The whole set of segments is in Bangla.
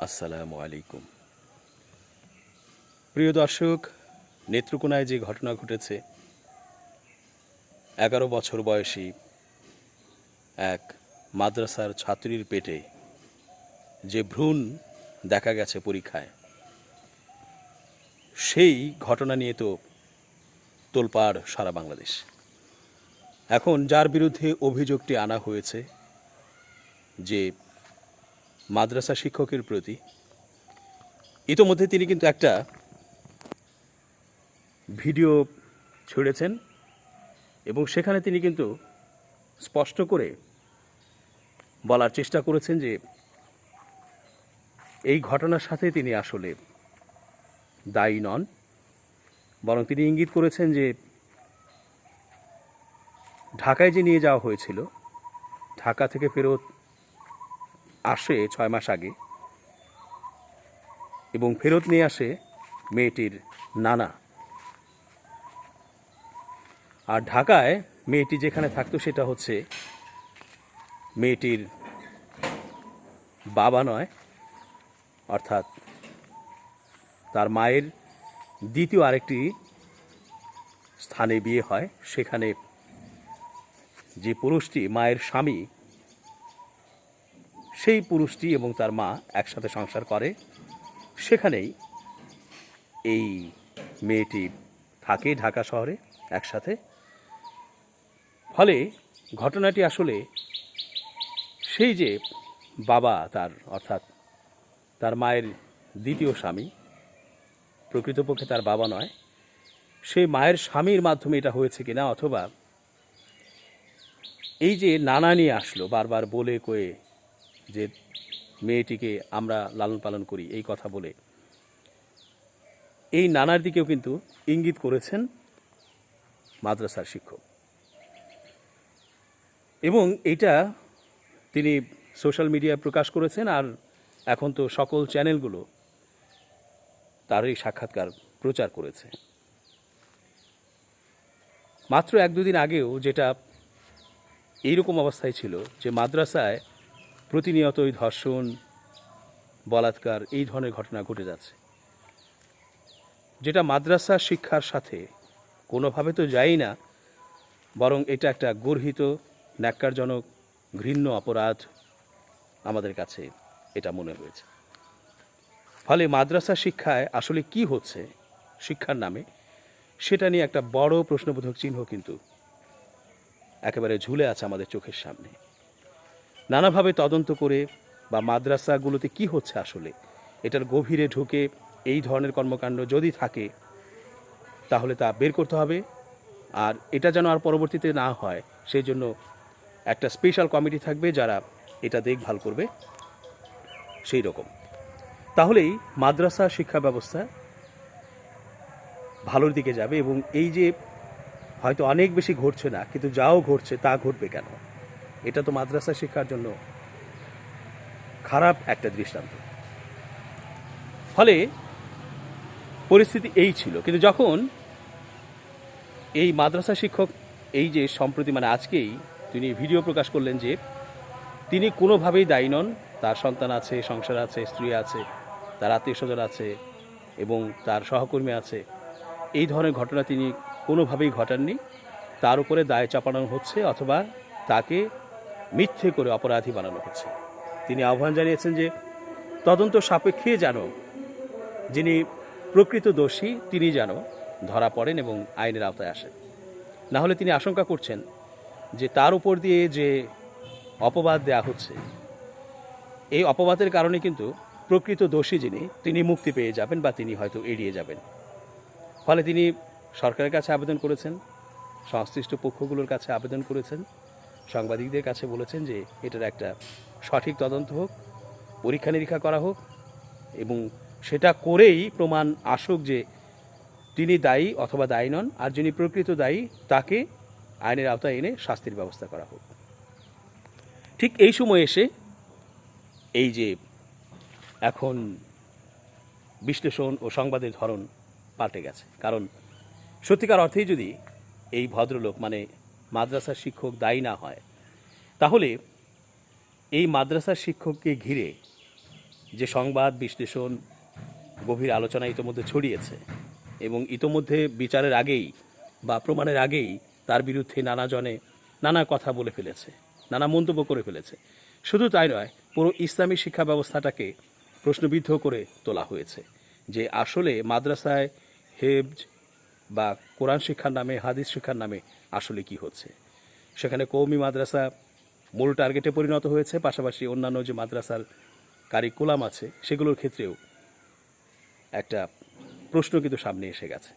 আসসালামু আলাইকুম। প্রিয় দর্শক, নেত্রকোনায় যে ঘটনা ঘটেছে, 11 বছর বয়সী এক মাদ্রাসার ছাত্রীর পেটে যে ভ্রূণ দেখা গেছে পরীক্ষায়, সেই ঘটনা নিয়ে তো তোলপাড় সারা বাংলাদেশ। এখন যার বিরুদ্ধে অভিযোগটি আনা হয়েছে, যে মাদ্রাসা শিক্ষকের প্রতি, ইতোমধ্যে তিনি কিন্তু একটা ভিডিও ছেড়েছেন এবং সেখানে তিনি কিন্তু স্পষ্ট করে বলার চেষ্টা করেছেন যে এই ঘটনার সাথে তিনি আসলে দায়ী নন, বরং তিনি ইঙ্গিত করেছেন যে ঢাকায় যে নিয়ে যাওয়া হয়েছিল, ঢাকা থেকে ফেরত আসে 6 মাস আগে এবং ফেরত নিয়ে আসে মেয়েটির নানা। আর ঢাকায় মেয়েটি যেখানে থাকতো সেটা হচ্ছে মেয়েটির বাবা নয়, অর্থাৎ তার মায়ের দ্বিতীয় আরেকটি স্থানে বিয়ে হয়। সেখানে যে পুরুষটি মায়ের স্বামী, সেই পুরুষটি এবং তার মা একসাথে সংসার করে। সেখানেই এই মেয়েটি থাকে ঢাকা শহরে একসাথে। ফলে ঘটনাটি আসলে সেই যে বাবা তার, অর্থাৎ তার মায়ের দ্বিতীয় স্বামী, প্রকৃতপক্ষে তার বাবা নয়, সেই মায়ের স্বামীর মাধ্যমে এটা হয়েছে কিনা, অথবা এই যে নানা নিয়ে আসলো বারবার বলে কয়ে যে মেয়েটিকে আমরা লালন পালন করি, এই কথা বলে এই নানার দিকেও কিন্তু ইঙ্গিত করেছেন মাদ্রাসার শিক্ষক। এবং এইটা তিনি সোশ্যাল মিডিয়ায় প্রকাশ করেছেন। আর এখন তো সকল চ্যানেলগুলো তার এই সাক্ষাৎকার প্রচার করেছে। মাত্র 1-2 দিন আগেও যেটা এইরকম অবস্থায় ছিল, যে মাদ্রাসায় প্রতিনিয়তই ধর্ষণ, বলাৎকার, এই ধরনের ঘটনা ঘটে যাচ্ছে, যেটা মাদ্রাসা শিক্ষার সাথে কোনোভাবে তো যায়ই না, বরং এটা একটা গর্হিত, ন্যাক্কারজনক, ঘৃণ্য অপরাধ আমাদের কাছে এটা মনে হয়েছে। ফলে মাদ্রাসা শিক্ষায় আসলে কি হচ্ছে শিক্ষার নামে, সেটা নিয়ে একটা বড় প্রশ্নবোধক চিহ্ন কিন্তু একেবারে ঝুলে আছে আমাদের চোখের সামনে। নানাভাবে তদন্ত করে বা মাদ্রাসাগুলোতে কি হচ্ছে আসলে, এটার গভীরে ঢুকে এই ধরনের কর্মকাণ্ড যদি থাকে তাহলে তা বের করতে হবে। আর এটা যেন আর পরবর্তীতে না হয়, সেই জন্য একটা স্পেশাল কমিটি থাকবে যারা এটা দেখভাল করবে, সেই রকম। তাহলেই মাদ্রাসা শিক্ষা ব্যবস্থা ভালোর দিকে যাবে। এবং এই যে হয়তো অনেক বেশি ঘটছে না, কিন্তু যাও ঘটছে তা ঘটবে কেন, এটা তো মাদ্রাসা শিক্ষার জন্য খারাপ একটা দৃষ্টান্ত। ফলে পরিস্থিতি এই ছিল। কিন্তু যখন এই মাদ্রাসা শিক্ষক এই যে সম্প্রতি, মানে আজকেই তিনি ভিডিও প্রকাশ করলেন যে তিনি কোনোভাবেই দায়ী নন, তার সন্তান আছে, সংসার আছে, স্ত্রী আছে, তার আত্মীয় স্বজন আছে এবং তার সহকর্মী আছে, এই ধরনের ঘটনা তিনি কোনোভাবেই ঘটাননি, তার উপরে দায় চাপানো হচ্ছে অথবা তাকে মিথ্যে করে অপরাধী বানানো হচ্ছে। তিনি আহ্বান জানিয়েছেন যে তদন্ত সাপেক্ষে যেন যিনি প্রকৃত দোষী তিনি যেন ধরা পড়েন এবং আইনের আওতায় আসেন। না হলে তিনি আশঙ্কা করছেন যে তার উপর দিয়ে যে অপবাদ দেয়া হচ্ছে, এই অপবাদের কারণে কিন্তু প্রকৃত দোষী যিনি, তিনি মুক্তি পেয়ে যাবেন বা তিনি হয়তো এড়িয়ে যাবেন। ফলে তিনি সরকারের কাছে আবেদন করেছেন, সংশ্লিষ্ট পক্ষগুলোর কাছে আবেদন করেছেন, সাংবাদিকদের কাছে বলেছেন যে এটার একটা সঠিক তদন্ত হোক, পরীক্ষা নিরীক্ষা করা হোক এবং সেটা করেই প্রমাণ আসুক যে তিনি দায়ী অথবা দায়ী নন, আর যিনি প্রকৃত দায়ী তাকে আইনের আওতায় এনে শাস্তির ব্যবস্থা করা হোক। ঠিক এই সময় এসে এই যে এখন বিশ্লেষণ ও সংবাদের ধরন পাল্টে গেছে। কারণ সত্যিকার অর্থেই যদি এই ভদ্রলোক, মানে মাদ্রাসার শিক্ষক, দায়ী না হয়, তাহলে এই মাদ্রাসার শিক্ষককে ঘিরে যে সংবাদ বিশ্লেষণ গভীর আলোচনা ইতোমধ্যে ছড়িয়েছে এবং ইতোমধ্যে বিচারের আগেই বা প্রমাণের আগেই তার বিরুদ্ধে নানাজনে নানা কথা বলে ফেলেছে, নানা মন্তব্য করে ফেলেছে। শুধু তাই নয়, পুরো ইসলামী শিক্ষা ব্যবস্থাটাকে প্রশ্নবিদ্ধ করে তোলা হয়েছে যে আসলে মাদ্রাসায় হেফজ বা কোরআন শিক্ষার নামে, হাদিস শিক্ষার নামে আসলে কি হচ্ছে। সেখানে কওমি মাদ্রাসা মূল টার্গেটে পরিণত হয়েছে, পাশাপাশি অন্যান্য যে মাদ্রাসার কারিকুলাম আছে সেগুলোর ক্ষেত্রেও একটা প্রশ্ন কিন্তু সামনে এসে গেছে।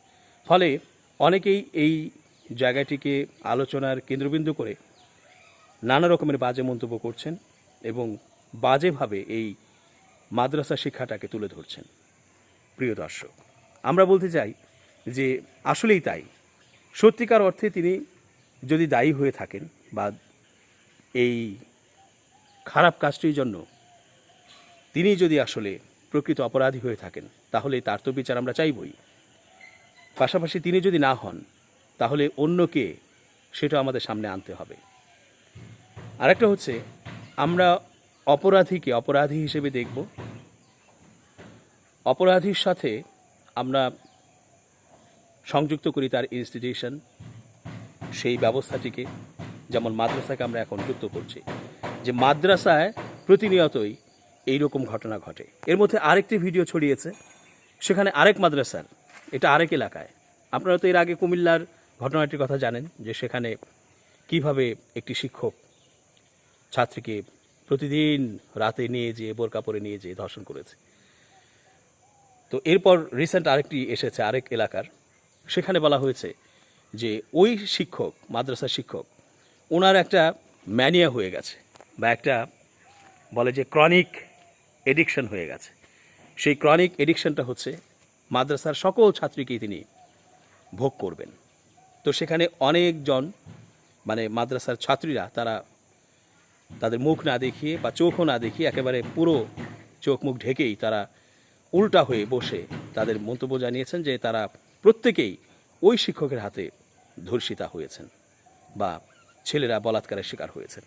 ফলে অনেকেই এই জায়গাটিকে আলোচনার কেন্দ্রবিন্দু করে নানা রকমের বাজে মন্তব্য করছেন এবং বাজেভাবে এই মাদ্রাসা শিক্ষাটাকে তুলে ধরছেন। প্রিয় দর্শক, আমরা বলতে চাই যে আসলেই তাই, সত্যিকার অর্থে তিনি যদি দায়ী হয়ে থাকেন বা এই খারাপ কাজটির জন্য তিনি যদি আসলে প্রকৃত অপরাধী হয়ে থাকেন, তাহলে তার তো বিচার আমরা চাইবই। পাশাপাশি তিনি যদি না হন, তাহলে অন্যকে সেটা আমাদের সামনে আনতে হবে। আরেকটা হচ্ছে, আমরা অপরাধীকে অপরাধী হিসেবে দেখব, অপরাধীর সাথে আমরা সংযুক্ত করি তার ইনস্টিটিউশন, সেই ব্যবস্থাটিকে, যেমন মাদ্রাসাকে আমরা এখন যুক্ত করছি, যে মাদ্রাসায় প্রতিনিয়তই এইরকম ঘটনা ঘটে। এর মধ্যে আরেকটি ভিডিও ছড়িয়েছে, সেখানে আরেক মাদ্রাসার, এটা আরেক এলাকায়। আপনারা তো এর আগে কুমিল্লার ঘটনাটির কথা জানেন, যে সেখানে কিভাবে একটি শিক্ষক ছাত্রীকে প্রতিদিন রাতে নিয়ে যেয়ে, বোরকা পরে নিয়ে যেয়ে ধর্ষণ করেছে। তো এরপর রিসেন্ট আরেকটি এসেছে আরেক এলাকার, সেখানে বলা হয়েছে যে ওই শিক্ষক, মাদ্রাসার শিক্ষক, ওনার একটা ম্যানিয়া হয়ে গেছে, বা একটা বলে যে ক্রনিক এডিকশন হয়ে গেছে। সেই ক্রনিক এডিকশনটা হচ্ছে মাদ্রাসার সকল ছাত্রীকেই তিনি ভোগ করবেন। তো সেখানে অনেকজন, মানে মাদ্রাসার ছাত্রীরা, তারা তাদের মুখ না দেখিয়ে বা চোখও না দেখিয়ে একেবারে পুরো চোখ মুখ ঢেকেই তারা উল্টা হয়ে বসে তাদের মন্তব্য জানিয়েছেন যে তারা প্রত্যেকেই ওই শিক্ষকের হাতে ধর্ষিতা হয়েছেন বা ছেলেরা বলাৎকারের শিকার হয়েছেন।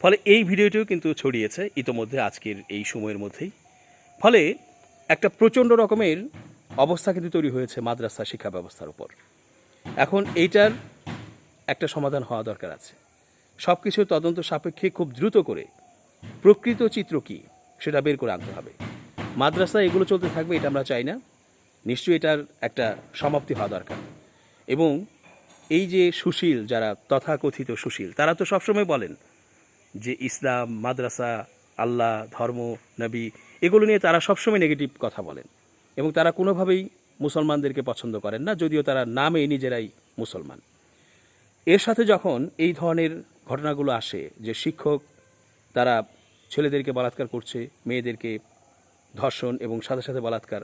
ফলে এই ভিডিওটিও কিন্তু ছড়িয়েছে ইতোমধ্যে আজকের এই সময়ের মধ্যেই। ফলে একটা প্রচণ্ড রকমের অবস্থা কিন্তু তৈরি হয়েছে মাদ্রাসা শিক্ষা ব্যবস্থার উপর। এখন এইটার একটা সমাধান হওয়া দরকার আছে। সব কিছু তদন্ত সাপেক্ষে খুব দ্রুত করে প্রকৃত চিত্র কী সেটা বের করে আনতে হবে। মাদ্রাসা এগুলো চলতে থাকবে এটা আমরা চাই না, নিশ্চয়ই এটার একটা সমাপ্তি হওয়া দরকার। এবং এই যে সুশীল, যারা তথাকথিত সুশীল, তারা তো সবসময় বলেন যে ইসলাম, মাদ্রাসা, আল্লাহ, ধর্ম, নবী, এগুলো নিয়ে তারা সবসময় নেগেটিভ কথা বলেন এবং তারা কোনোভাবেই মুসলমানদেরকে পছন্দ করেন না, যদিও তারা নামে নিজেরাই মুসলমান। এর সাথে যখন এই ধরনের ঘটনাগুলো আসে, যে শিক্ষক তারা ছেলেদেরকে বলাৎকার করছে, মেয়েদেরকে ধর্ষণ এবং সাথে সাথে বলাৎকার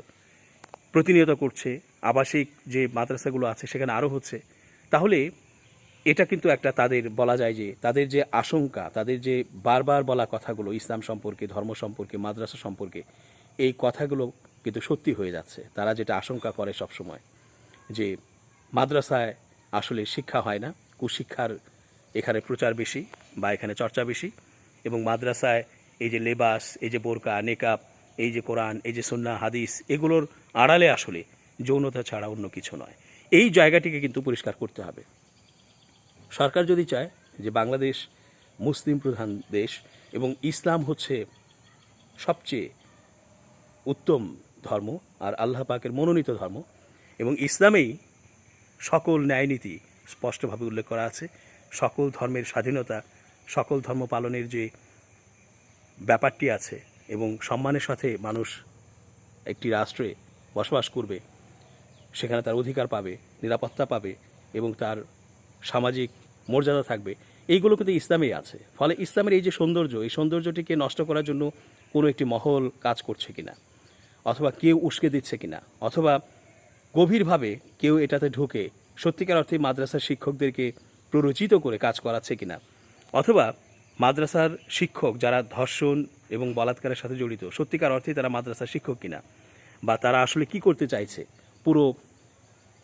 প্রতিনিয়ত করছে, আবাসিক যে মাদ্রাসাগুলো আছে সেখানে আরও হচ্ছে, তাহলে এটা কিন্তু একটা, তাদের বলা যায় যে তাদের যে আশঙ্কা, তাদের যে বারবার বলা কথাগুলো ইসলাম সম্পর্কে, ধর্ম সম্পর্কে, মাদ্রাসা সম্পর্কে, এই কথাগুলো কিন্তু সত্যি হয়ে যাচ্ছে। তারা যেটা আশঙ্কা করে সবসময়, যে মাদ্রাসায় আসলে শিক্ষা হয় না, কুশিক্ষার এখানে প্রচার বেশি বা এখানে চর্চা বেশি, এবং মাদ্রাসায় এই যে লেবাস, এই যে বোরকা, নেকাব, এই যে কোরআন, এই যে সুন্নাহ, হাদিস, এগুলোর আড়ালে আসলে যৌনতা ছাড়া অন্য কিছু নয়। এই জায়গাটিকে কিন্তু পরিষ্কার করতে হবে। সরকার যদি চায় যে বাংলাদেশ মুসলিম প্রধান দেশ এবং ইসলাম হচ্ছে সবচেয়ে উত্তম ধর্ম আর আল্লাহ পাকের মনোনীত ধর্ম, এবং ইসলামেই সকল ন্যায়নীতি স্পষ্টভাবে উল্লেখ করা আছে, সকল ধর্মের স্বাধীনতা, সকল ধর্ম পালনের যে ব্যাপারটি আছে, এবং সম্মানের সাথে মানুষ একটি রাষ্ট্রে বসবাস করবে, সেখানে তার অধিকার পাবে, নিরাপত্তা পাবে এবং তার সামাজিক মর্যাদা থাকবে, এইগুলো কিন্তু ইসলামেই আছে। ফলে ইসলামের এই যে সৌন্দর্য, এই সৌন্দর্যটিকে নষ্ট করার জন্য কোনো একটি মহল কাজ করছে কিনা, অথবা কেউ উস্কে দিচ্ছে কিনা, অথবা গভীরভাবে কেউ এটাতে ঢুকে সত্যিকার অর্থে মাদ্রাসার শিক্ষকদেরকে প্ররোচিত করে কাজ করাচ্ছে কিনা, অথবা মাদ্রাসার শিক্ষক যারা ধর্ষণ এবং বলাৎকারের সাথে জড়িত, সত্যিকার অর্থে তারা মাদ্রাসার শিক্ষক কিনা, বা তারা আসলে কি করতে চাইছে, পুরো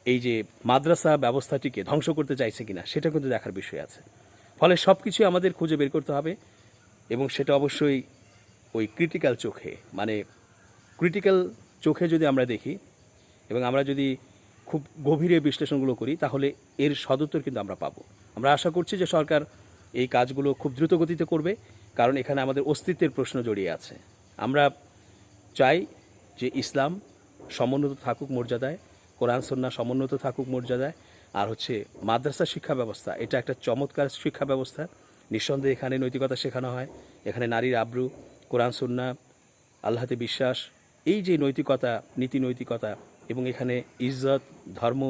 এই যে মাদ্রাসা ব্যবস্থাটিকে ধ্বংস করতে চাইছে কিনা, সেটা কিন্তু দেখার বিষয় আছে। ফলে সব কিছু আমাদের খুঁজে বের করতে হবে, এবং সেটা অবশ্যই ওই ক্রিটিক্যাল চোখে, মানে ক্রিটিক্যাল চোখে যদি আমরা দেখি এবং আমরা যদি খুব গভীরে বিশ্লেষণগুলো করি, তাহলে এর সদুত্তর কিন্তু আমরা পাবো। আমরা আশা করছি যে সরকার এই কাজগুলো খুব দ্রুত গতিতে করবে, কারণ এখানে আমাদের অস্তিত্বের প্রশ্ন জড়িয়ে আছে। আমরা চাই যে ইসলাম সমুন্নত থাকুক মর্যাদায়, কোরআন সুন্নাহ সমুন্নত থাকুক মর্যাদায়, আর হচ্ছে মাদ্রাসা শিক্ষা ব্যবস্থা, এটা একটা চমৎকার শিক্ষা ব্যবস্থা। নিঃসন্দেহে এখানে নৈতিকতা শেখানো হয়, এখানে নারীর আব্রু, কোরআন সুন্নাহ, আল্লাহতে বিশ্বাস, এই যে নৈতিকতা, নীতি নৈতিকতা, এবং এখানে ইজ্জত, ধর্ম,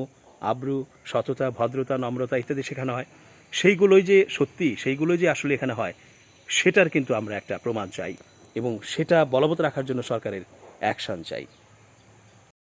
আব্রু, সততা, ভদ্রতা, নম্রতা ইত্যাদি শেখানো হয়। সেইগুলোই যে সত্যি, সেইগুলোই যে আসলে এখানে হয়, সেটার কিন্তু আমরা একটা প্রমাণ চাই এবং সেটা বলবৎ রাখার জন্য সরকারের অ্যাকশন চাই।